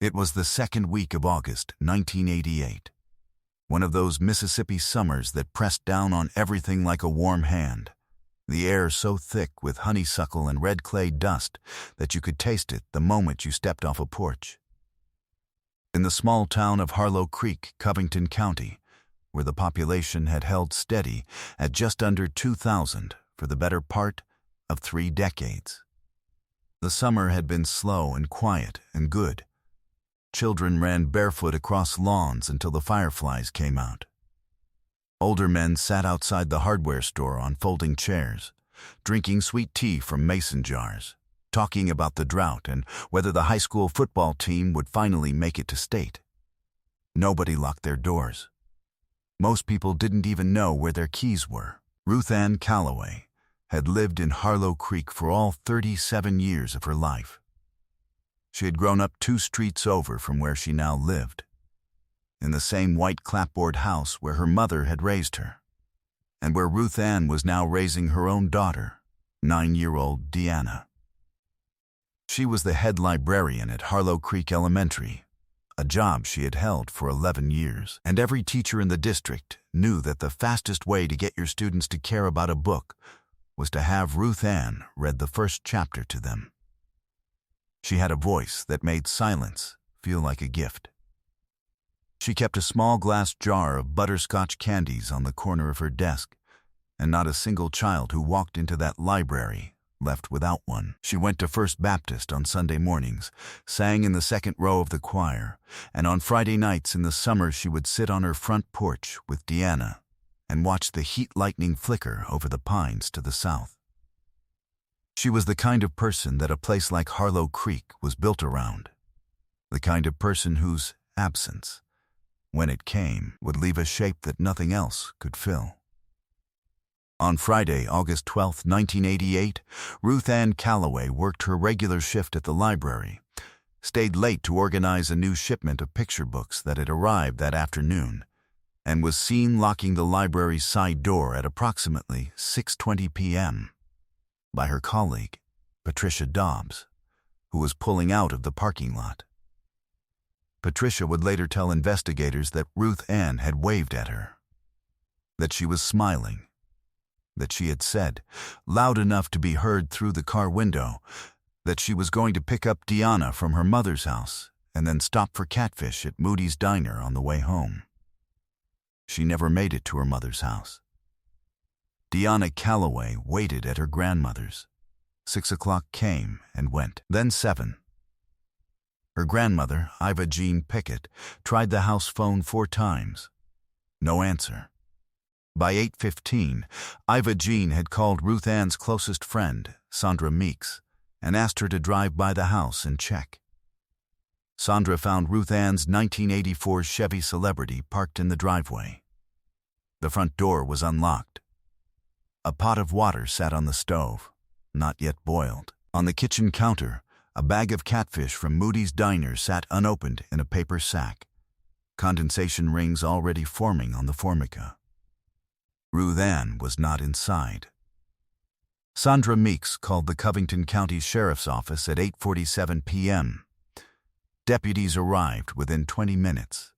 It was the second week of August, 1988. One of those Mississippi summers that pressed down on everything like a warm hand. The air so thick with honeysuckle and red clay dust that you could taste it the moment you stepped off a porch. In the small town of Harlow Creek, Covington County, where the population had held steady at just under 2,000 for the better part of 3 decades. The summer had been slow and quiet and good. Children ran barefoot across lawns until the fireflies came out. Older men sat outside the hardware store on folding chairs, drinking sweet tea from mason jars, talking about the drought and whether the high school football team would finally make it to state. Nobody locked their doors. Most people didn't even know where their keys were. Ruth Ann Calloway had lived in Harlow Creek for all 37 years of her life. She had grown up 2 streets over from where she now lived, in the same white clapboard house where her mother had raised her, and where Ruth Ann was now raising her own daughter, 9-year-old Deanna. She was the head librarian at Harlow Creek Elementary, a job she had held for 11 years, and every teacher in the district knew that the fastest way to get your students to care about a book was to have Ruth Ann read the first chapter to them. She had a voice that made silence feel like a gift. She kept a small glass jar of butterscotch candies on the corner of her desk, and not a single child who walked into that library left without one. She went to First Baptist on Sunday mornings, sang in the second row of the choir, and on Friday nights in the summer she would sit on her front porch with Deanna and watch the heat lightning flicker over the pines to the south. She was the kind of person that a place like Harlow Creek was built around, the kind of person whose absence, when it came, would leave a shape that nothing else could fill. On Friday, August 12, 1988, Ruth Ann Calloway worked her regular shift at the library, stayed late to organize a new shipment of picture books that had arrived that afternoon, and was seen locking the library's side door at approximately 6:20 p.m. by her colleague, Patricia Dobbs, who was pulling out of the parking lot. Patricia would later tell investigators that Ruth Ann had waved at her, that she was smiling, that she had said, loud enough to be heard through the car window, that she was going to pick up Deanna from her mother's house and then stop for catfish at Moody's Diner on the way home. She never made it to her mother's house. Deanna Calloway waited at her grandmother's. 6 o'clock came and went, then 7. Her grandmother, Iva Jean Pickett, tried the house phone 4 times. No answer. By 8:15, Iva Jean had called Ruth Ann's closest friend, Sandra Meeks, and asked her to drive by the house and check. Sandra found Ruth Ann's 1984 Chevy Celebrity parked in the driveway. The front door was unlocked. A pot of water sat on the stove, not yet boiled. On the kitchen counter, a bag of catfish from Moody's Diner sat unopened in a paper sack, condensation rings already forming on the formica. Ruth Ann was not inside. Sandra Meeks called the Covington County Sheriff's Office at 8:47 p.m. Deputies arrived within 20 minutes.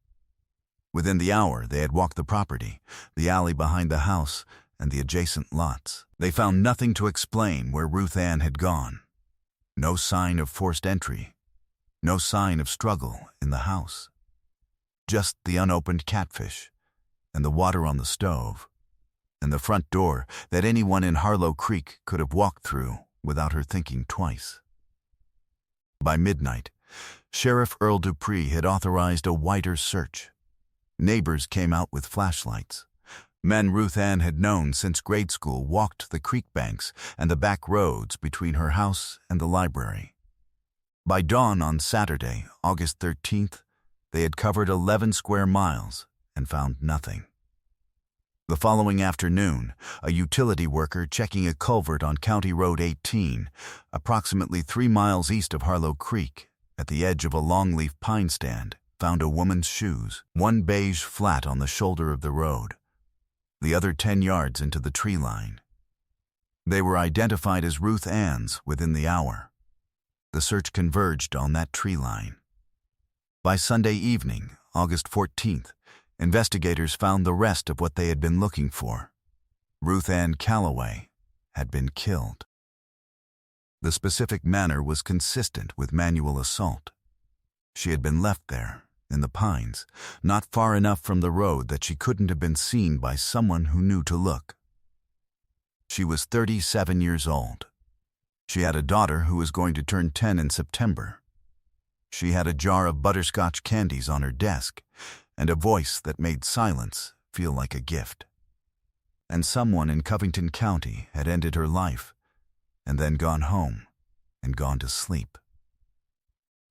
Within the hour, they had walked the property, the alley behind the house, and the adjacent lots. They found nothing to explain where Ruth Ann had gone. No sign of forced entry. No sign of struggle in the house. Just the unopened catfish, and the water on the stove, and the front door that anyone in Harlow Creek could have walked through without her thinking twice. By midnight, Sheriff Earl Dupree had authorized a wider search. Neighbors came out with flashlights. Men Ruth Ann had known since grade school walked the creek banks and the back roads between her house and the library. By dawn on Saturday, August 13th, they had covered 11 square miles and found nothing. The following afternoon, a utility worker checking a culvert on County Road 18, approximately 3 miles east of Harlow Creek, at the edge of a longleaf pine stand, found a woman's shoes, one beige flat on the shoulder of the road, the other 10 yards into the tree line. They were identified as Ruth Ann's within the hour. The search converged on that tree line. By Sunday evening, August 14th, investigators found the rest of what they had been looking for. Ruth Ann Calloway had been killed. The specific manner was consistent with manual assault. She had been left there, in the pines, not far enough from the road that she couldn't have been seen by someone who knew to look. She was 37 years old. She had a daughter who was going to turn 10 in September. She had a jar of butterscotch candies on her desk and a voice that made silence feel like a gift. And someone in Covington County had ended her life and then gone home and gone to sleep.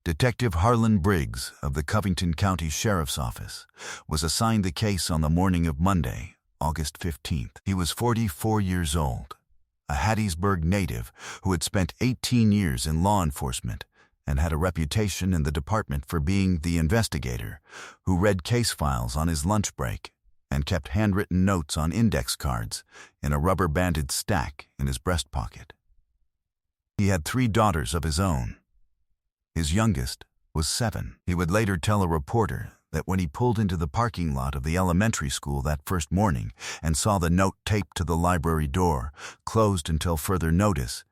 Detective Harlan Briggs of the Covington County Sheriff's Office was assigned the case on the morning of Monday, August 15th. He was 44 years old, a Hattiesburg native who had spent 18 years in law enforcement and had a reputation in the department for being the investigator who read case files on his lunch break and kept handwritten notes on index cards in a rubber-banded stack in his breast pocket. He had 3 daughters of his own. His youngest was 7. He would later tell a reporter that when he pulled into the parking lot of the elementary school that first morning and saw the note taped to the library door, closed until further notice,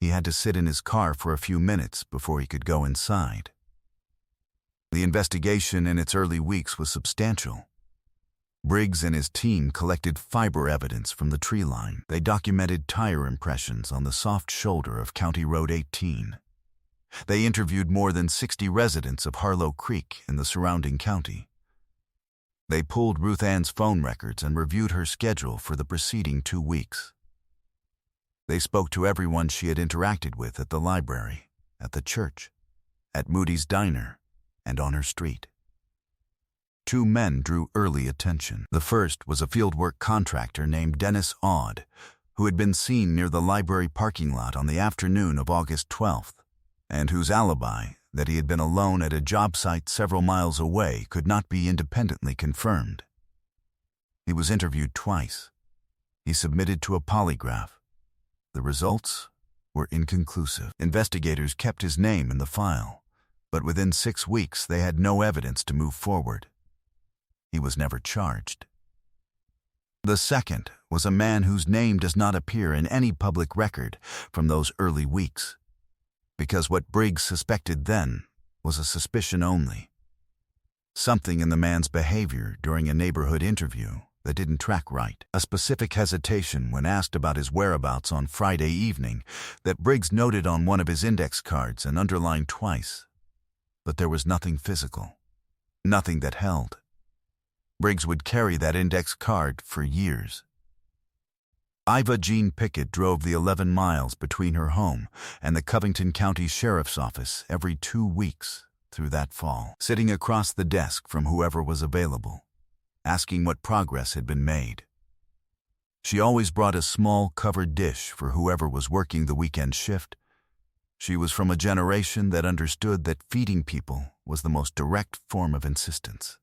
he had to sit in his car for a few minutes before he could go inside. The investigation in its early weeks was substantial. Briggs and his team collected fiber evidence from the tree line. They documented tire impressions on the soft shoulder of County Road 18. They interviewed more than 60 residents of Harlow Creek in the surrounding county. They pulled Ruth Ann's phone records and reviewed her schedule for the preceding 2 weeks. They spoke to everyone she had interacted with at the library, at the church, at Moody's Diner, and on her street. 2 men drew early attention. The first was a fieldwork contractor named Dennis Aud, who had been seen near the library parking lot on the afternoon of August 12th, and whose alibi, that he had been alone at a job site several miles away, could not be independently confirmed. He was interviewed twice. He submitted to a polygraph. The results were inconclusive. Investigators kept his name in the file, but within 6 weeks they had no evidence to move forward. He was never charged. The second was a man whose name does not appear in any public record from those early weeks, because what Briggs suspected then was a suspicion only. Something in the man's behavior during a neighborhood interview that didn't track right. A specific hesitation when asked about his whereabouts on Friday evening that Briggs noted on one of his index cards and underlined twice. But there was nothing physical, nothing that held. Briggs would carry that index card for years. Iva Jean Pickett drove the 11 miles between her home and the Covington County Sheriff's Office every 2 weeks through that fall, sitting across the desk from whoever was available, asking what progress had been made. She always brought a small covered dish for whoever was working the weekend shift. She was from a generation that understood that feeding people was the most direct form of insistence.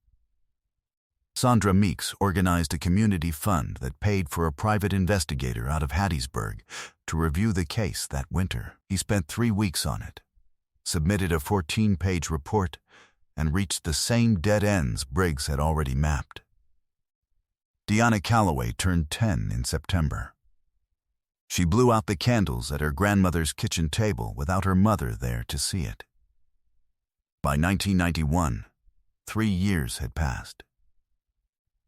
Sandra Meeks organized a community fund that paid for a private investigator out of Hattiesburg to review the case that winter. He spent 3 weeks on it, submitted a 14-page report, and reached the same dead ends Briggs had already mapped. Deanna Calloway turned 10 in September. She blew out the candles at her grandmother's kitchen table without her mother there to see it. By 1991, 3 years had passed.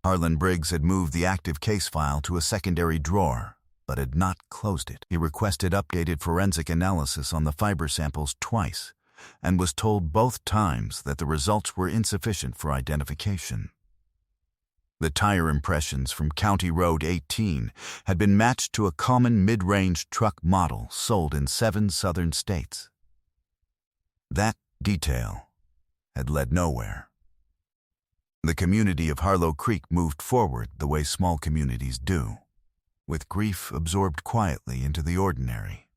Harlan Briggs had moved the active case file to a secondary drawer, but had not closed it. He requested updated forensic analysis on the fiber samples twice, and was told both times that the results were insufficient for identification. The tire impressions from County Road 18 had been matched to a common mid-range truck model sold in 7 southern states. That detail had led nowhere. The community of Harlow Creek moved forward the way small communities do, with grief absorbed quietly into the ordinary.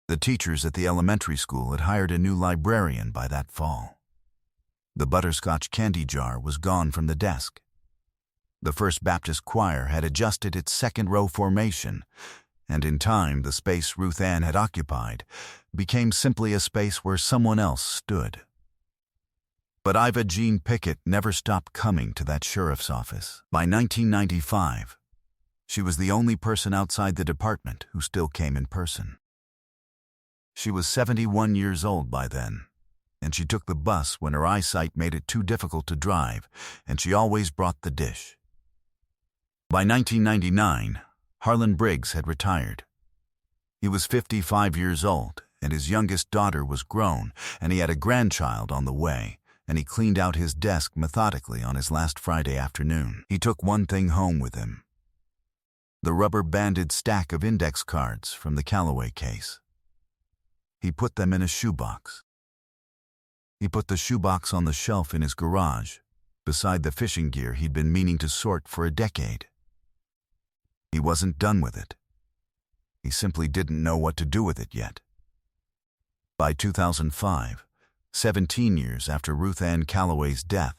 The teachers at the elementary school had hired a new librarian by that fall. The butterscotch candy jar was gone from the desk. The First Baptist Choir had adjusted its second-row formation, and in time the space Ruth Ann had occupied became simply a space where someone else stood. But Iva Jean Pickett never stopped coming to that sheriff's office. By 1995, she was the only person outside the department who still came in person. She was 71 years old by then, and she took the bus when her eyesight made it too difficult to drive, and she always brought the dish. By 1999, Harlan Briggs had retired. He was 55 years old, and his youngest daughter was grown, and he had a grandchild on the way, and he cleaned out his desk methodically on his last Friday afternoon. He took one thing home with him: the rubber-banded stack of index cards from the Calloway case. He put them in a shoebox. He put the shoebox on the shelf in his garage, beside the fishing gear he'd been meaning to sort for a decade. He wasn't done with it. He simply didn't know what to do with it yet. By 2005, 17 years after Ruth Ann Calloway's death,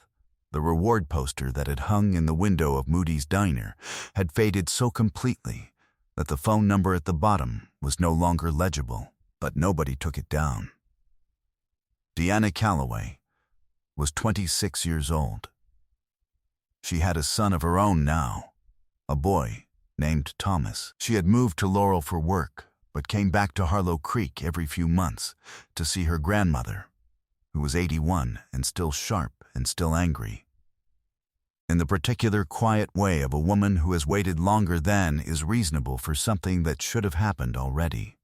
the reward poster that had hung in the window of Moody's Diner had faded so completely that the phone number at the bottom was no longer legible, but nobody took it down. Deanna Calloway was 26 years old. She had a son of her own now, a boy named Thomas. She had moved to Laurel for work, but came back to Harlow Creek every few months to see her grandmother, who was 81 and still sharp and still angry. In the particular quiet way of a woman who has waited longer than is reasonable for something that should have happened already.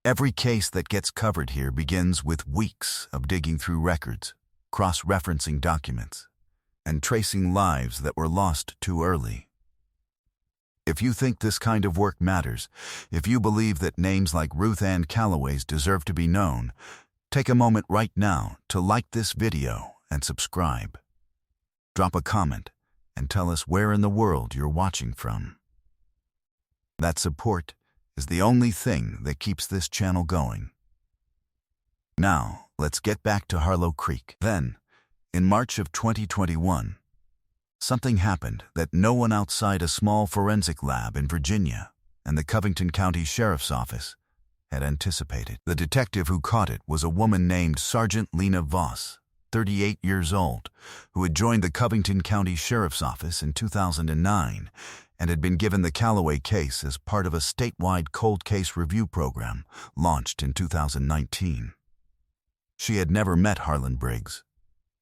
Every case that gets covered here begins with weeks of digging through records, cross-referencing documents, and tracing lives that were lost too early. If you think this kind of work matters, if you believe that names like Ruth Ann Calloway's deserve to be known, take a moment right now to like this video and subscribe. Drop a comment and tell us where in the world you're watching from. That support is the only thing that keeps this channel going. Now, let's get back to Harlow Creek. Then, in March of 2021, something happened that no one outside a small forensic lab in Virginia and the Covington County Sheriff's Office had anticipated. The detective who caught it was a woman named Sergeant Lena Voss, 38 years old, who had joined the Covington County Sheriff's Office in 2009 and had been given the Calloway case as part of a statewide cold case review program launched in 2019. She had never met Harlan Briggs,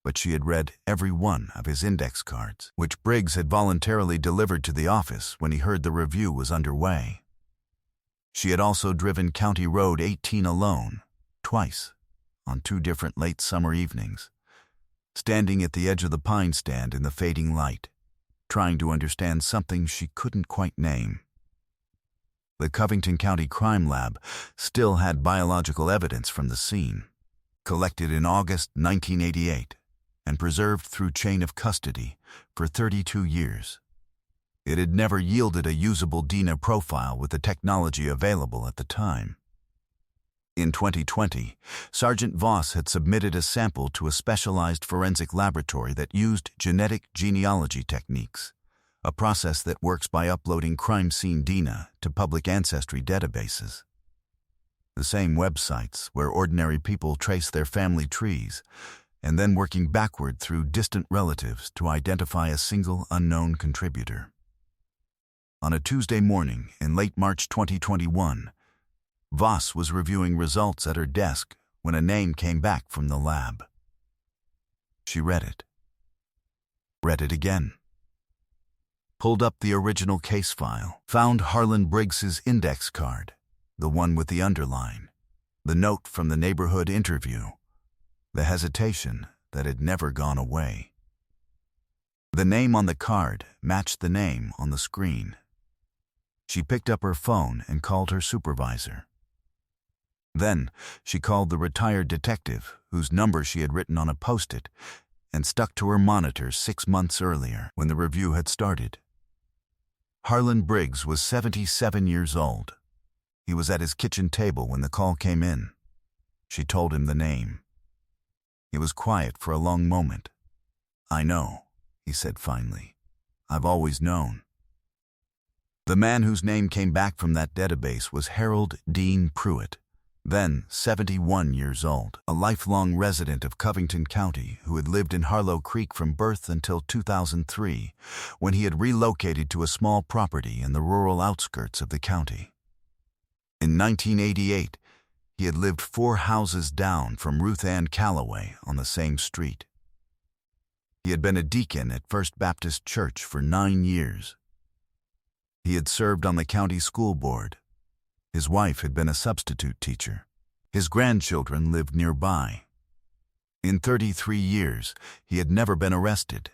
but she had read every one of his index cards, which Briggs had voluntarily delivered to the office when he heard the review was underway. She had also driven County Road 18 alone, twice, on 2 different late summer evenings, standing at the edge of the pine stand in the fading light, trying to understand something she couldn't quite name. The Covington County Crime Lab still had biological evidence from the scene, collected in August 1988, and preserved through chain of custody for 32 years. It had never yielded a usable DNA profile with the technology available at the time. In 2020, Sergeant Voss had submitted a sample to a specialized forensic laboratory that used genetic genealogy techniques, a process that works by uploading crime scene DNA to public ancestry databases. The same websites where ordinary people trace their family trees, and then working backward through distant relatives to identify a single unknown contributor. On a Tuesday morning in late March 2021, Voss was reviewing results at her desk when a name came back from the lab. She read it again, pulled up the original case file, found Harlan Briggs's index card, the one with the underline, the note from the neighborhood interview, the hesitation that had never gone away. The name on the card matched the name on the screen. She picked up her phone and called her supervisor. Then she called the retired detective whose number she had written on a post-it and stuck to her monitor 6 months earlier when the review had started. Harlan Briggs was 77 years old. He was at his kitchen table when the call came in. She told him the name. He was quiet for a long moment. "I know," he said finally. "I've always known." The man whose name came back from that database was Harold Dean Pruitt, then 71 years old, a lifelong resident of Covington County who had lived in Harlow Creek from birth until 2003, when he had relocated to a small property in the rural outskirts of the county. In 1988, he had lived 4 houses down from Ruth Ann Calloway on the same street. He had been a deacon at First Baptist Church for 9 years. He had served on the county school board. His wife had been a substitute teacher. His grandchildren lived nearby. In 33 years, he had never been arrested,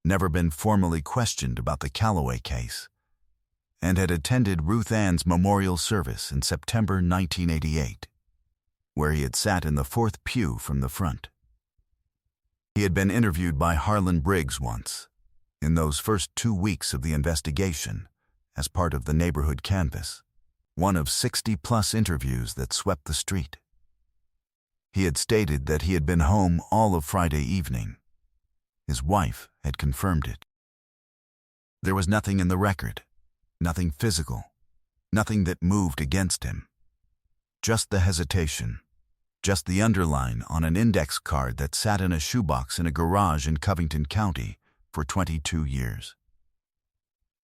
never been formally questioned about the Calloway case, and had attended Ruth Ann's memorial service in September 1988, where he had sat in the 4th pew from the front. He had been interviewed by Harlan Briggs once, in those first 2 weeks of the investigation, as part of the neighborhood canvass, one of 60-plus interviews that swept the street. He had stated that he had been home all of Friday evening. His wife had confirmed it. There was nothing in the record, nothing physical, nothing that moved against him. Just the hesitation, just the underline on an index card that sat in a shoebox in a garage in Covington County for 22 years.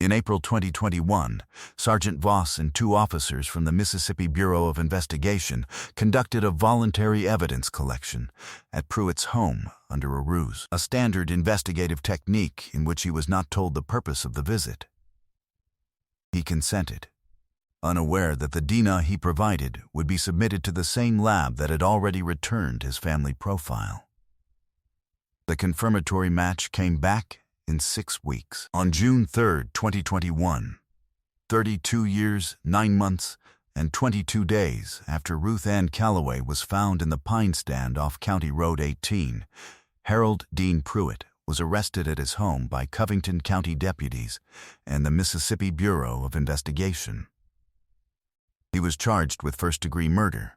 In April 2021, Sergeant Voss and 2 officers from the Mississippi Bureau of Investigation conducted a voluntary evidence collection at Pruitt's home under a ruse, a standard investigative technique in which he was not told the purpose of the visit. He consented, unaware that the DNA he provided would be submitted to the same lab that had already returned his family profile. The confirmatory match came back in 6 weeks. On June 3, 2021, 32 years, 9 months, and 22 days after Ruth Ann Calloway was found in the pine stand off County Road 18, Harold Dean Pruitt was arrested at his home by Covington County deputies and the Mississippi Bureau of Investigation. He was charged with first-degree murder.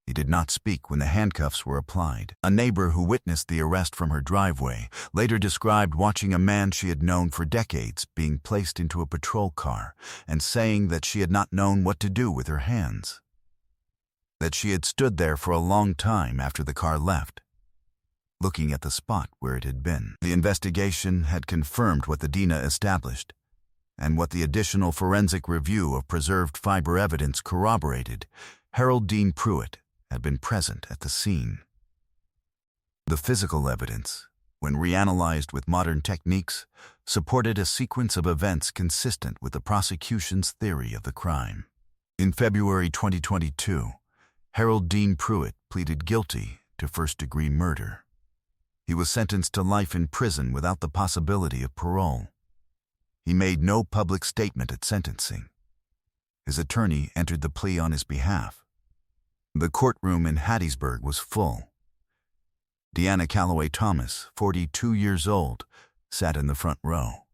He did not speak when the handcuffs were applied. A neighbor who witnessed the arrest from her driveway later described watching a man she had known for decades being placed into a patrol car and saying that she had not known what to do with her hands. That she had stood there for a long time after the car left, looking at the spot where it had been. The investigation had confirmed what the DNA established, and what the additional forensic review of preserved fiber evidence corroborated. Harold Dean Pruitt had been present at the scene. The physical evidence, when reanalyzed with modern techniques, supported a sequence of events consistent with the prosecution's theory of the crime. In February 2022, Harold Dean Pruitt pleaded guilty to first-degree murder. He was sentenced to life in prison without the possibility of parole. He made no public statement at sentencing. His attorney entered the plea on his behalf. The courtroom in Hattiesburg was full. Deanna Calloway Thomas, 42 years old, sat in the front row.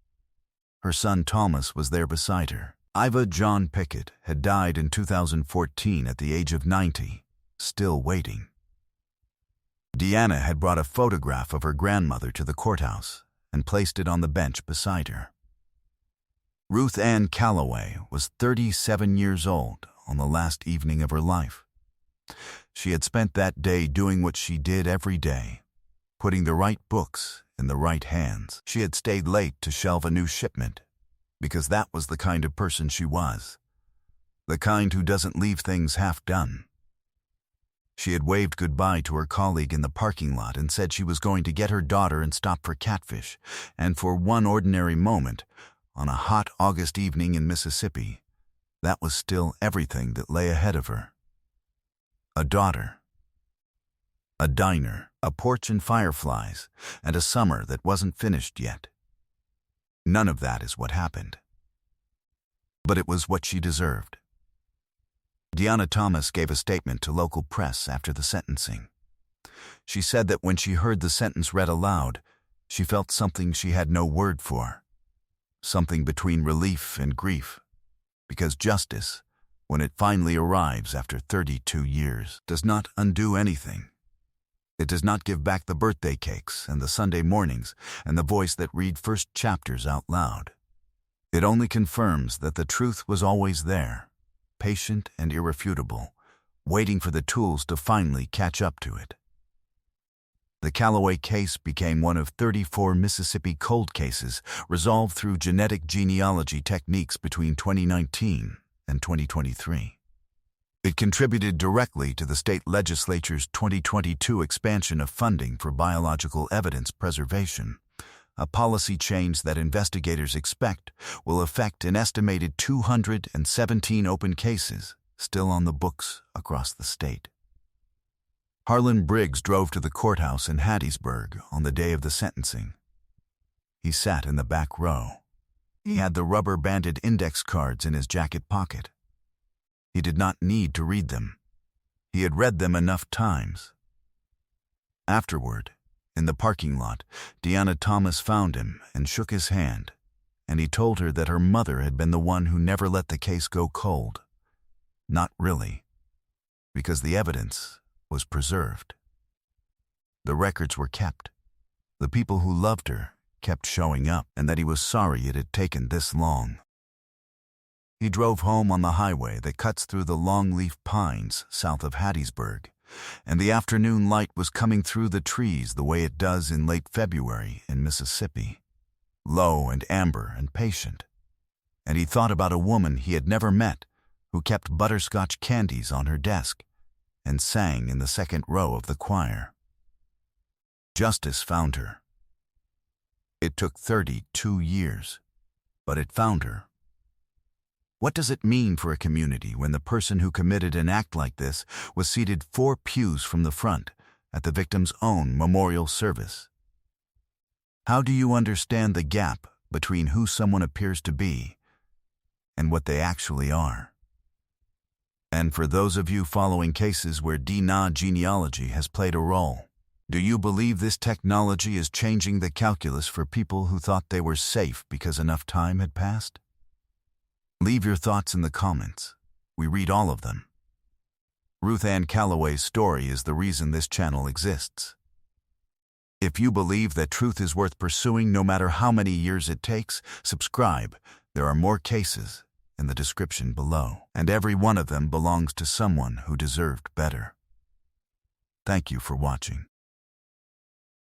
Her son Thomas was there beside her. Iva John Pickett had died in 2014 at the age of 90, still waiting. Deanna had brought a photograph of her grandmother to the courthouse and placed it on the bench beside her. Ruth Ann Calloway was 37 years old on the last evening of her life. She had spent that day doing what she did every day, putting the right books in the right hands. She had stayed late to shelve a new shipment, because that was the kind of person she was, the kind who doesn't leave things half done. She had waved goodbye to her colleague in the parking lot and said she was going to get her daughter and stop for catfish, and for one ordinary moment, on a hot August evening in Mississippi, that was still everything that lay ahead of her. A daughter, a diner, a porch and fireflies, and a summer that wasn't finished yet. None of that is what happened. But it was what she deserved. Deanna Thomas gave a statement to local press after the sentencing. She said that when she heard the sentence read aloud, she felt something she had no word for. Something between relief and grief, because justice, when it finally arrives after 32 years, does not undo anything. It does not give back the birthday cakes and the Sunday mornings and the voice that read first chapters out loud. It only confirms that the truth was always there, patient and irrefutable, waiting for the tools to finally catch up to it. The Calloway case became one of 34 Mississippi cold cases resolved through genetic genealogy techniques between 2019 and 2023. It contributed directly to the state legislature's 2022 expansion of funding for biological evidence preservation, a policy change that investigators expect will affect an estimated 217 open cases still on the books across the state. Harlan Briggs drove to the courthouse in Hattiesburg on the day of the sentencing. He sat in the back row. He had the rubber-banded index cards in his jacket pocket. He did not need to read them. He had read them enough times. Afterward, in the parking lot, Deanna Thomas found him and shook his hand, and he told her that her mother had been the one who never let the case go cold. Not really, because the evidence was preserved. The records were kept. The people who loved her kept showing up, and that he was sorry it had taken this long. He drove home on the highway that cuts through the longleaf pines south of Hattiesburg, and the afternoon light was coming through the trees the way it does in late February in Mississippi, low and amber and patient. And he thought about a woman he had never met who kept butterscotch candies on her desk and sang in the second row of the choir. Justice found her. It took 32 years, but it found her. What does it mean for a community when the person who committed an act like this was seated 4 pews from the front at the victim's own memorial service? How do you understand the gap between who someone appears to be and what they actually are? And for those of you following cases where DNA genealogy has played a role, do you believe this technology is changing the calculus for people who thought they were safe because enough time had passed? Leave your thoughts in the comments. We read all of them. Ruth Ann Calloway's story is the reason this channel exists. If you believe that truth is worth pursuing no matter how many years it takes, subscribe. There are more cases in the description below, and every one of them belongs to someone who deserved better. Thank you for watching.